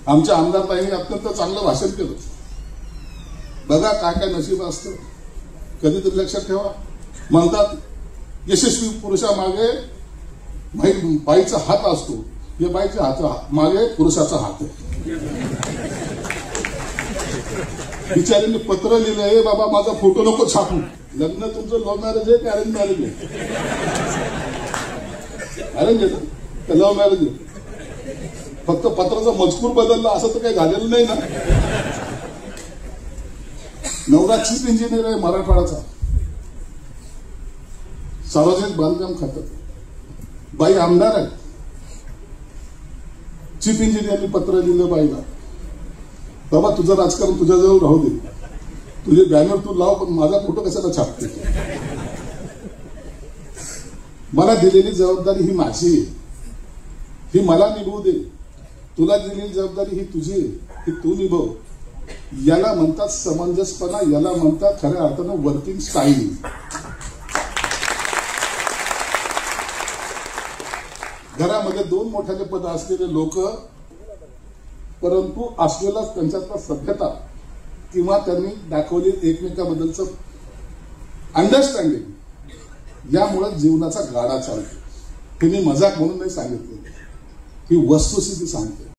आमच्या आमदारताईंनी अत्यंत चांगलं भाषण केलं. बघा काय काय नशीब असतं, कधीतरी लक्षात ठेवा. म्हणतात यशस्वी पुरुषामागे बाईचा हात असतो, या बाईच्या मागे पुरुषाचा हात आहे. बिचारीने पत्र लिहिलंय, बाबा माझा फोटो नको छापू. लग्न तुमचं लव्ह मॅरेज आहे की अरेंज मॅरेज आहे? अरेंज आहे का लव्ह मॅरेज आहे? फक्त पत्राचा मजकूर बदलला असं तर काही झालेलं नाही ना. नवरा चीफ इंजिनियर आहे मराठवाड्याचा, सार्वजनिक बांधकाम खात्यात. बाई आमदार आहे. चीफ इंजिनियरनी पत्र लिहिलं बाईला, बाबा तुझं राजकारण तुझ्याजवळ राहू दे, तुझे बॅनर तू लाव, पण माझा फोटो कशाला छापते? मला दिलेली जबाबदारी ही माझी आहे, ही मला निभवू दे. तुला दिलेली जबाबदारी ही तुझी आहे, ही तू निभव. याला म्हणतात समंजसपणा, याला म्हणतात खऱ्या अर्थानं वर्किंग स्टाईल. घरामध्ये दोन मोठ्याने पद असलेले लोक, परंतु असलेला त्यांच्यातला सभ्यता किंवा त्यांनी दाखवली एकमेकांबद्दलचं अंडरस्टँडिंग, यामुळे जीवनाचा गाडा चालतो. हे मी मजाक म्हणून नाही सांगितलं, ही वस्तुस्थिती सांगते.